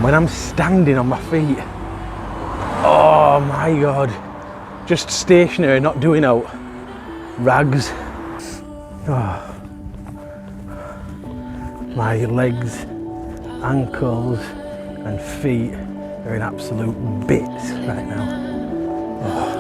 when I'm standing on my feet, oh my god, just stationary, not doing out, rags. Oh. My legs, ankles and feet are in absolute bits right now. Oh.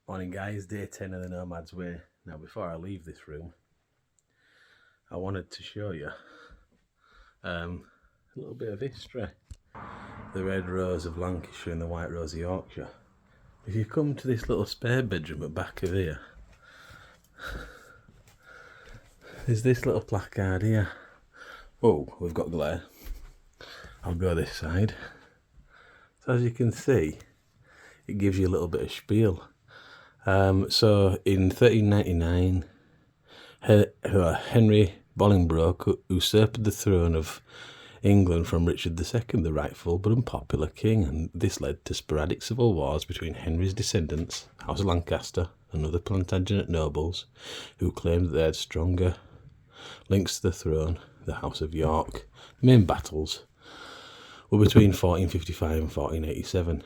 Morning guys, day 10 of the Nomad's Way. Now before I leave this room, I wanted to show you a little bit of history. The red rose of Lancashire and the white rose of Yorkshire. If you come to this little spare bedroom at the back of here, there's this little placard here. Oh, we've got glare. I'll go this side. So as you can see, it gives you a little bit of spiel. So in 1399, Henry Bolingbroke usurped the throne of England from Richard II, the rightful but unpopular king, and this led to sporadic civil wars between Henry's descendants, House of Lancaster, and other Plantagenet nobles, who claimed that they had stronger links to the throne, the House of York. The main battles were between 1455 and 1487.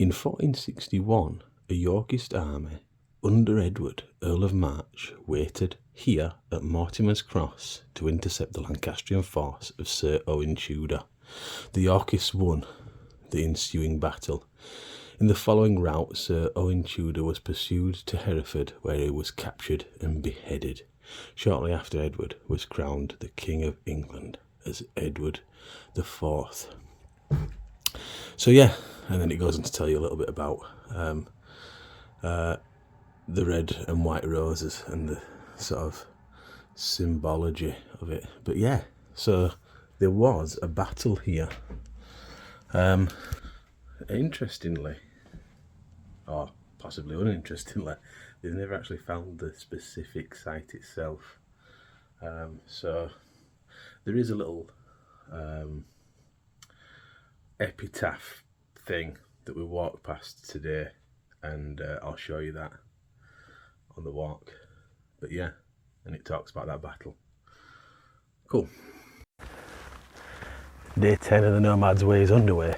In 1461, a Yorkist army under Edward, Earl of March, waited here at Mortimer's Cross to intercept the Lancastrian force of Sir Owen Tudor. The Yorkists won the ensuing battle. In the following rout, Sir Owen Tudor was pursued to Hereford, where he was captured and beheaded. Shortly after, Edward was crowned the King of England as Edward IV. So yeah, and then it goes on to tell you a little bit about the red and white roses and the sort of symbology of it. But yeah, so there was a battle here. Interestingly, or possibly uninterestingly, they've never actually found the specific site itself. So there is a little epitaph thing that we walked past today, and I'll show you that on the walk. But yeah, and it talks about that battle. Cool. Day 10 of the Nomad's Way is underway.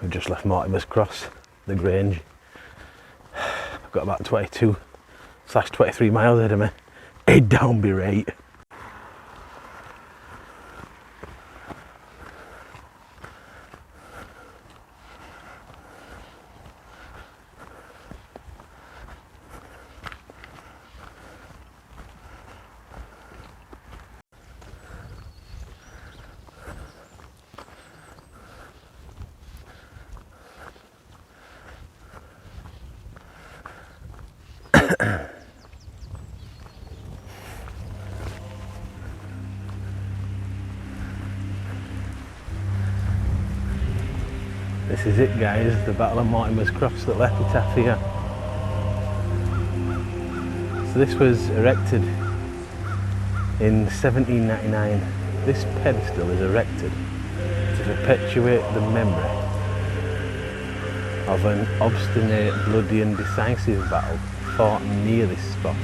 We've just left Mortimer's Cross, the Grange. I've got about 22/23 miles ahead of me. Head down, be right. This is it guys, the Battle of Mortimer's Cross, the epitaph here. So this was erected in 1799. This pedestal is erected to perpetuate the memory of an obstinate, bloody and decisive battle fought near this spot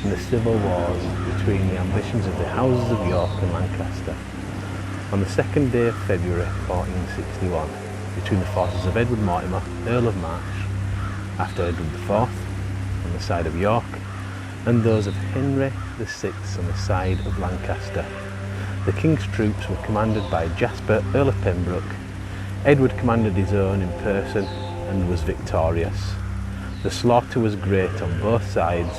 in the civil wars between the ambitions of the houses of York and Lancaster on the second day of February 1461. Between the forces of Edward Mortimer, Earl of March, after Edward IV, on the side of York, and those of Henry VI on the side of Lancaster. The King's troops were commanded by Jasper, Earl of Pembroke. Edward commanded his own in person and was victorious. The slaughter was great on both sides,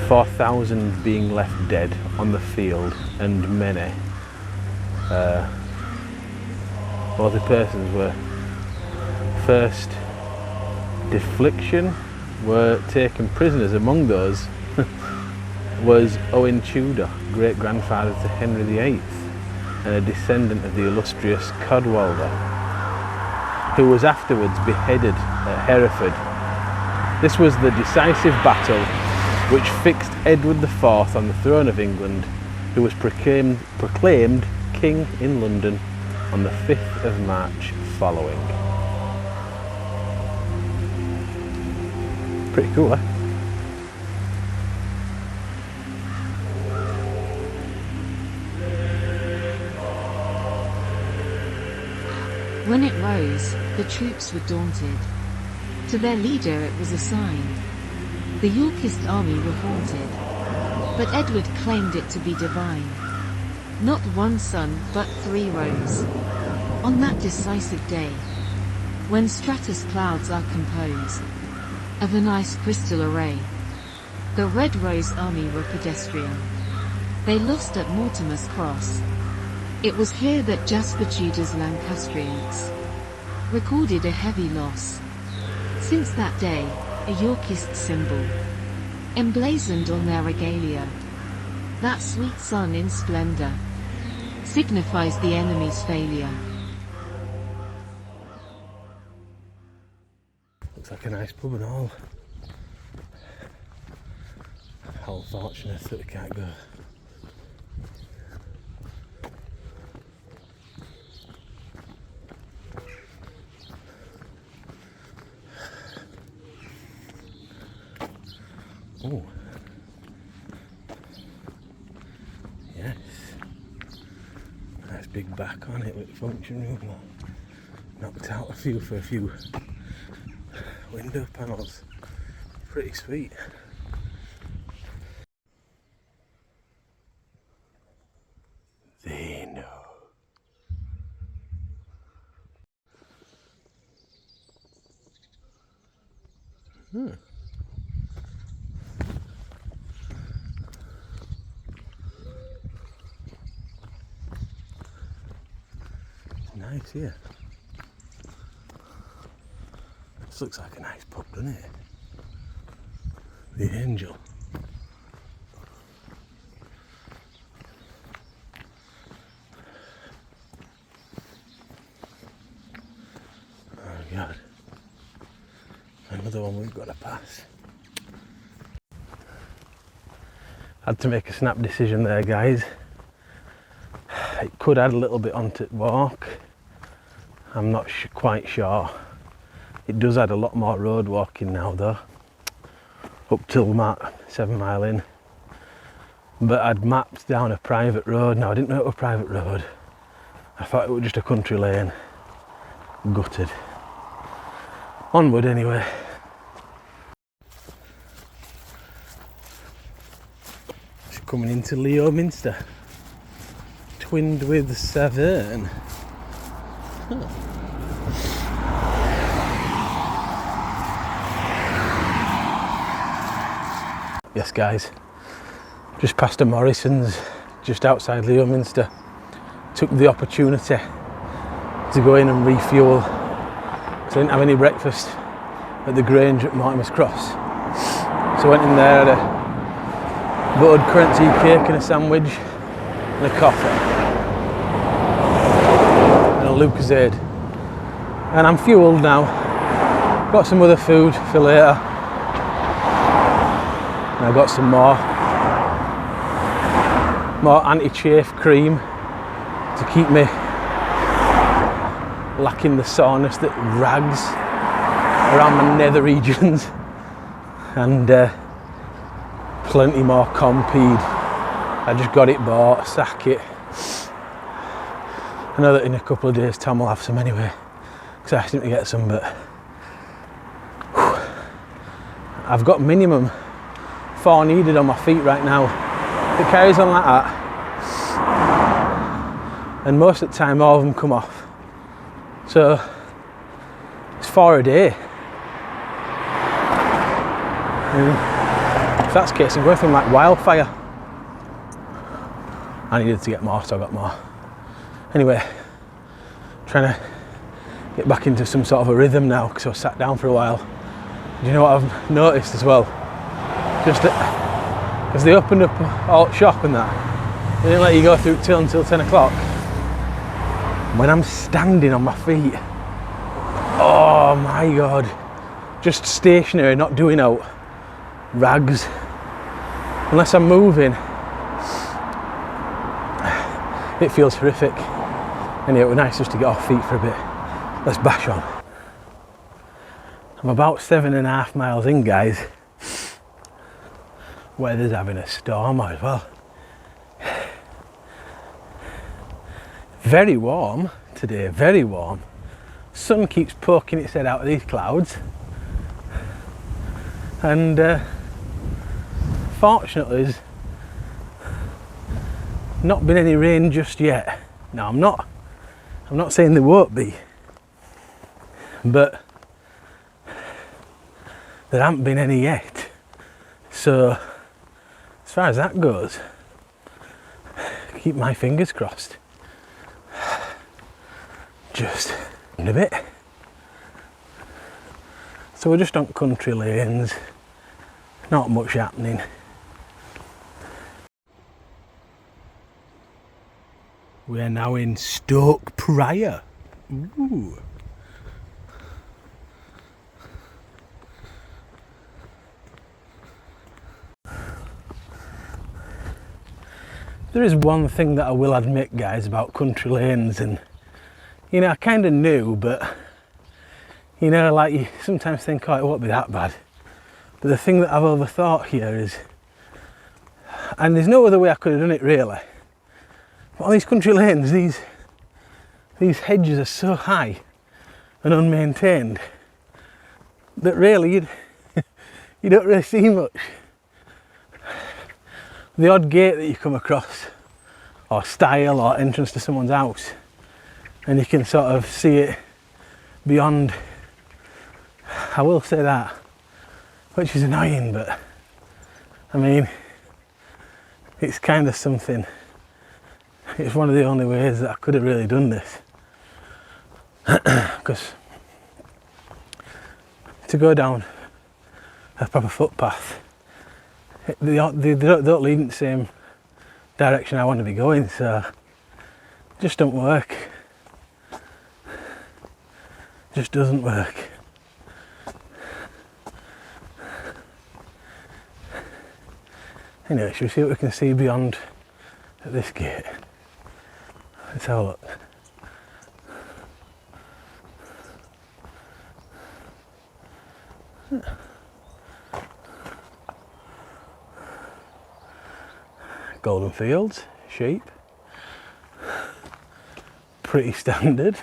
4,000 being left dead on the field and many Both persons were first defliction, were taken prisoners. Among those was Owen Tudor, great-grandfather to Henry VIII and a descendant of the illustrious Cadwallader, who was afterwards beheaded at Hereford. This was the decisive battle which fixed Edward IV on the throne of England, who was proclaimed King in London on the 5th of March following. Pretty cool, eh? When it rose, the troops were daunted. To their leader it was a sign. The Yorkist army were haunted, but Edward claimed it to be divine. Not one sun, but 3 rose. On that decisive day, when stratus clouds are composed of a nice crystal array, the Red Rose army were pedestrian. They lost at Mortimer's cross. It was here that Jasper Tudor's Lancastrians recorded a heavy loss. Since that day, a Yorkist symbol emblazoned on their regalia, that sweet sun in splendour, signifies the enemy's failure. Looks like a nice pub and all. How unfortunate that we can't go. Oh, yes, nice big back on it with the function room. Knocked out a few for a few window panels. Pretty sweet. They know. Nice here. This looks like a nice pub, doesn't it? The Angel. Oh God. Another one we've got to pass. Had to make a snap decision there, guys. It could add a little bit onto the walk. I'm not quite sure. It does add a lot more road walking now though, up till 7 mile in. But I'd mapped down a private road. Now I didn't know it was a private road. I thought it was just a country lane. Gutted. Onward anyway. Just coming into Leominster, twinned with Severn. Huh. Yes guys, just past a Morrison's just outside Leominster. Took the opportunity to go in and refuel because I didn't have any breakfast at the Grange at Mortimer's Cross. So I went in there, had a buttered currant tea cake and a sandwich and a coffee and a Lucozade. And I'm fueled now. Got some other food for later. And I got some more anti-chafe cream to keep me lacking the soreness that rags around my nether regions, and plenty more Compeed. I just got it bought, sack it. I know that in a couple of days Tom will have some anyway, because I asked him to get some, but I've got minimum 4 needed on my feet right now. If it carries on like that, and most of the time all of them come off. So it's 4 a day. And if that's the case, I'm going through them like wildfire. I needed to get more, so I got more. Anyway, trying to get back into some sort of a rhythm now because I was sat down for a while. Do you know what I've noticed as well? Just that, because they opened up all shop and that, they didn't let you go through until 10 o'clock. When I'm standing on my feet, oh my God, just stationary, not doing out, rags. Unless I'm moving, it feels horrific. Anyway, it was nice just to get off feet for a bit. Let's bash on. I'm about 7.5 miles in, guys. Weather's having a storm as well. Very warm today, very warm. Sun keeps poking its head out of these clouds. And fortunately, there's not been any rain just yet. Now, I'm not saying there won't be, but there haven't been any yet. So, as far as that goes, keep my fingers crossed. Just a bit. So we're just on country lanes, not much happening. We are now in Stoke Prior. Ooh. There is one thing that I will admit, guys, about country lanes, and you know, I kind of knew, but you know, like you sometimes think, oh, it won't be that bad. But the thing that I've overthought here is, and there's no other way I could have done it really, but on these country lanes, these hedges are so high and unmaintained that really you don't really see much. The odd gate that you come across, or stile, or entrance to someone's house, and you can sort of see it beyond. I will say that, which is annoying, but I mean, it's kind of something. It's one of the only ways that I could have really done this, because to go down a proper footpath, they don't lead in the same direction I want to be going, so it just don't work. Just doesn't work. Anyway, should we see what we can see beyond at this gate? Let's have a look. Golden fields, sheep. Pretty standard.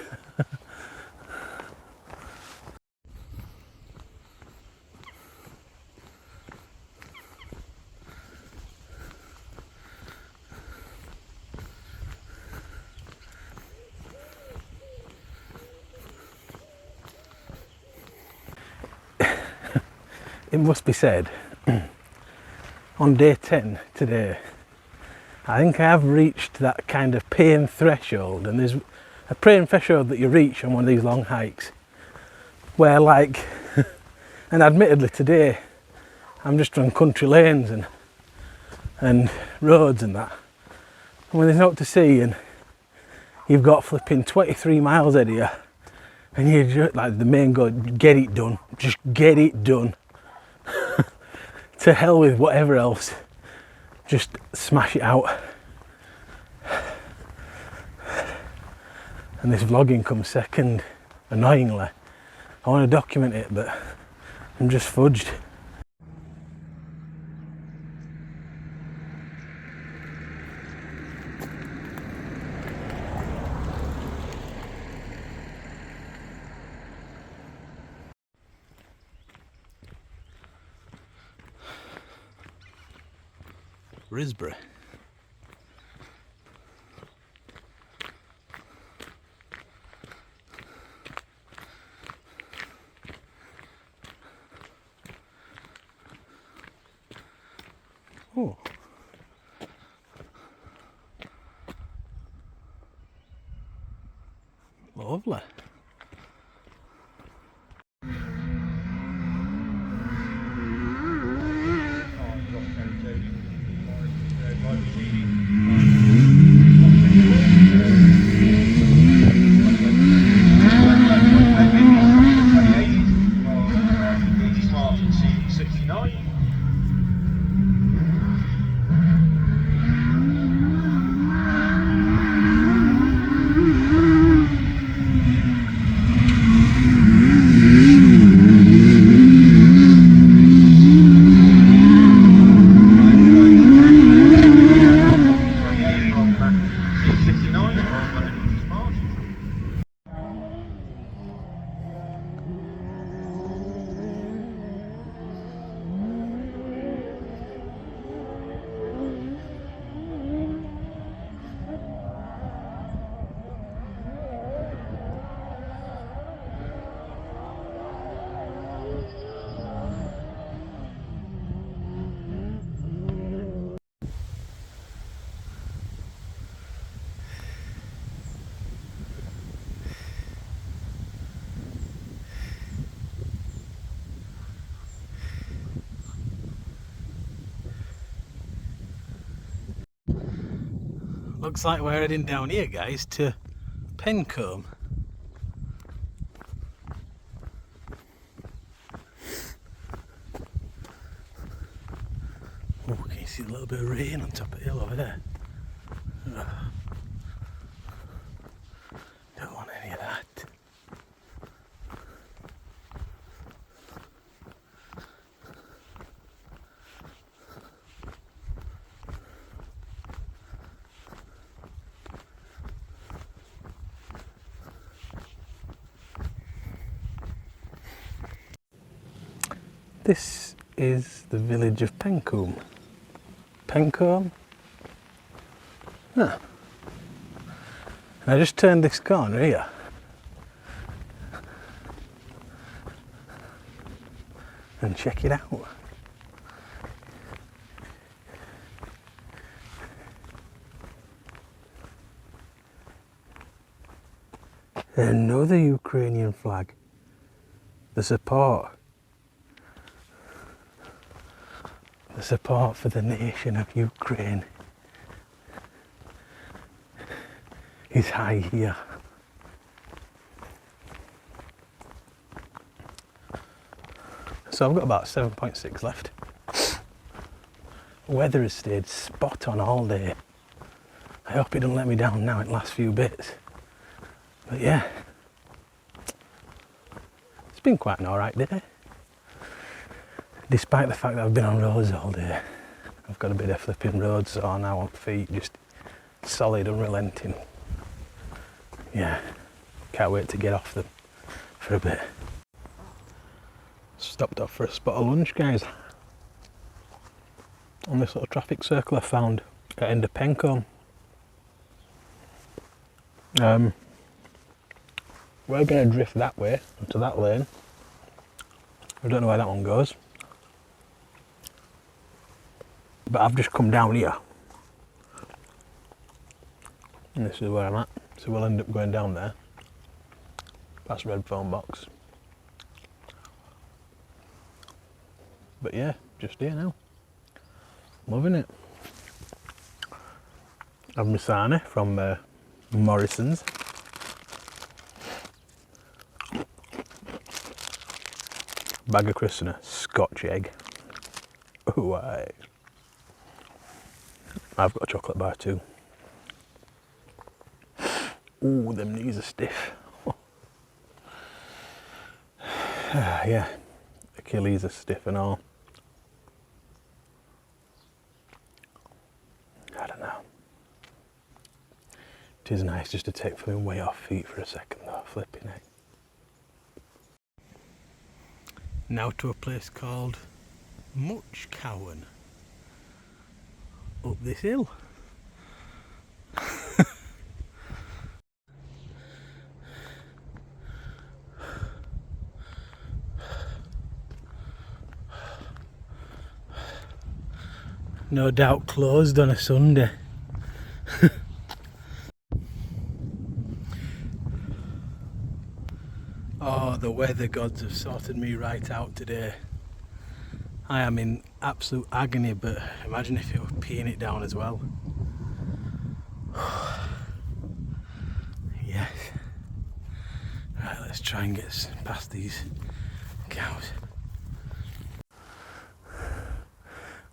It must be said, on day 10 today, I think I have reached that kind of pain threshold, and there's a pain threshold that you reach on one of these long hikes where, like, and admittedly today I'm just on country lanes and roads and that, and when there's not to see and you've got flipping 23 miles ahead of you and you're just like the main goal, get it done, just get it done. To hell with whatever else, just smash it out. And this vlogging comes second, annoyingly. I want to document it, but I'm just fudged. Risbury. Oh. Lovely. Looks like we're heading down here, guys, to Pencombe. Oh, can you see a little bit of rain on top of the hill over there? Don't want any of that. This is the village of Pencombe. Pencombe? Ah. And I just turned this corner here. And check it out. Another Ukrainian flag. The support for the nation of Ukraine is high here. So I've got about 7.6 left. Weather has stayed spot on all day. I hope it doesn't let me down now in the last few bits. But yeah, it's been quite an alright day. Despite the fact that I've been on roads all day. I've got a bit of flipping road sore now on feet, just solid, unrelenting. Yeah, can't wait to get off them for a bit. Stopped off for a spot of lunch, guys. On this little traffic circle I found at end of Pencombe. We're going to drift that way, into that lane. I don't know where that one goes. But I've just come down here. And this is where I'm at. So we'll end up going down there. Past red phone box. But yeah, just here now. Loving it. I've my sarnie from Morrison's. Bag of crisps and a Scotch egg. Ooh, aye. I've got a chocolate bar too. Ooh, them knees are stiff. Yeah, Achilles are stiff and all. I don't know. It is nice just to take my weight off feet for a second though, flipping it. Now to a place called Cowarne. Up this hill. No doubt closed on a Sunday. Oh, the weather gods have sorted me right out today. I am in absolute agony, but imagine if it were peeing it down as well. Yes. Right, let's try and get past these cows.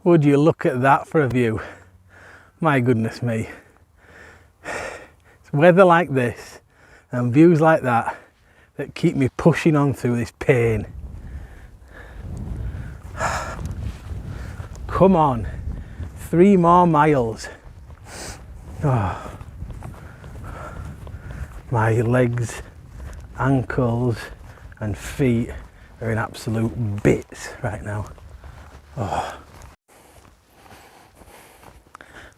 Would you look at that for a view? My goodness me. It's weather like this and views like that that keep me pushing on through this pain. Come on, 3 more miles. Oh. My legs, ankles and feet are in absolute bits right now. Oh.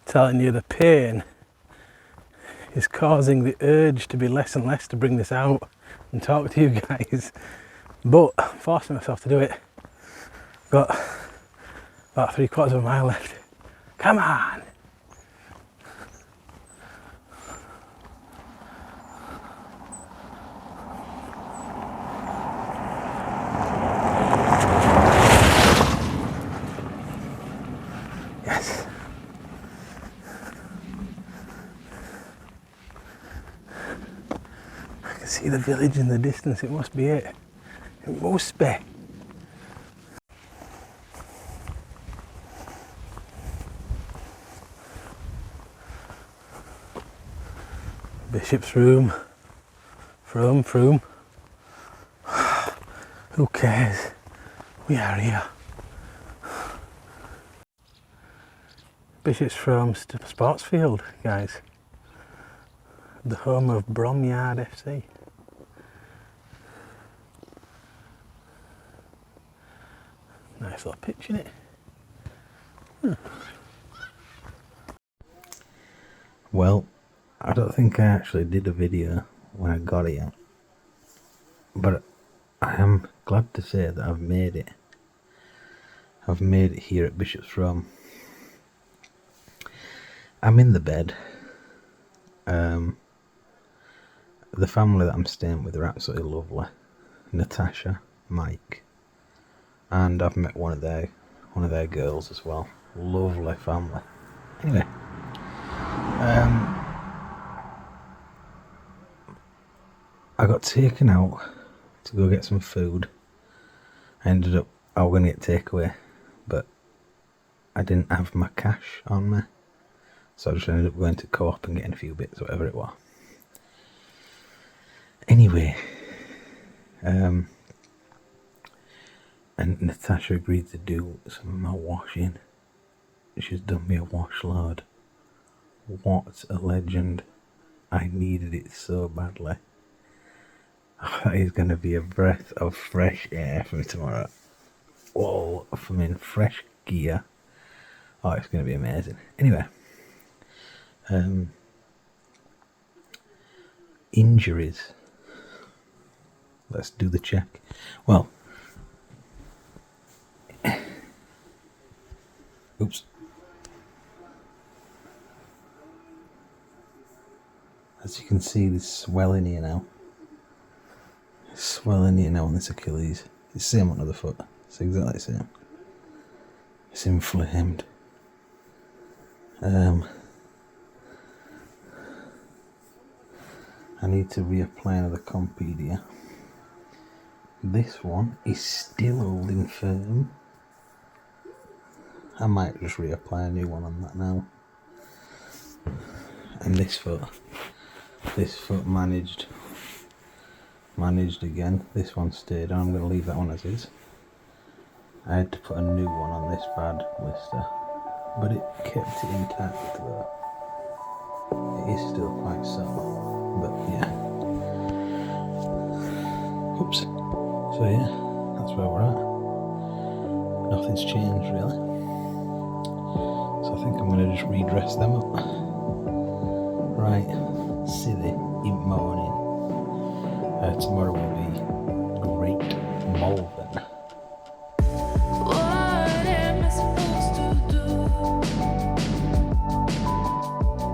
Telling you, the pain is causing the urge to be less and less to bring this out and talk to you guys, but I'm forcing myself to do it. Got about 3/4 of a mile left. Come on! Yes. I can see the village in the distance. It must be it. It must be. Bishop's Frome. Frome. Who cares? We are here. Bishop's Frome sports field, guys. The home of Bromyard FC. Nice little pitch in it. Well, I don't think I actually did a video when I got here, but I am glad to say that I've made it. I've made it here at Bishop's Frome. I'm in the bed. The family that I'm staying with are absolutely lovely. Natasha, Mike, and I've met one of their girls as well. Lovely family. Anyway, I got taken out to go get some food. I was going to get takeaway, but I didn't have my cash on me, so I just ended up going to Co-op and getting a few bits, whatever it was. Anyway, and Natasha agreed to do some of my washing. She's done me a wash load. What a legend. I needed it so badly. That is going to be a breath of fresh air for me tomorrow. Whoa, I'm in fresh gear. Oh, it's going to be amazing. Anyway, injuries. Let's do the check. Well, oops. As you can see, there's swelling here now. It's swelling here now on this Achilles. It's the same on the other foot. It's exactly the same. It's inflamed. I need to reapply another Compedia. This one is still holding firm. I might just reapply a new one on that now. And this foot managed again. This one stayed on. I'm going to leave that one as is. I had to put a new one on this bad blister, but it kept it intact though. It is still quite sore, but yeah. Oops. So yeah, that's where we're at. Nothing's changed really. So I think I'm going to just redress them up. Right, silly in morning. Tomorrow will be great Malvern. What am I supposed to do?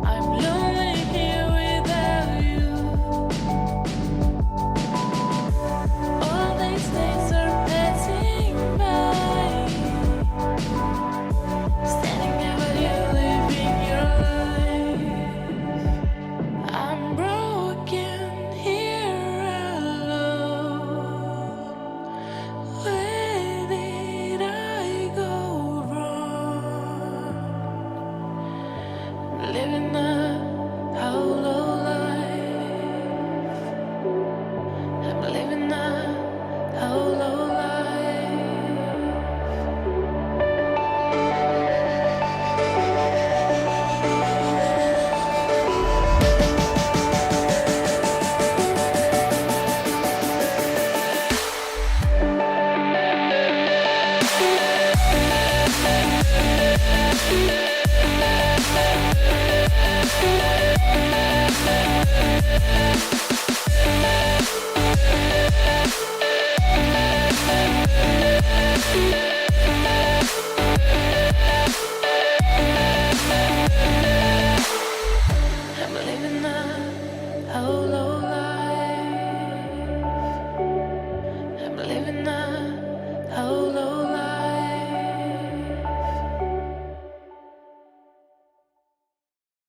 I'm lonely here without you. How low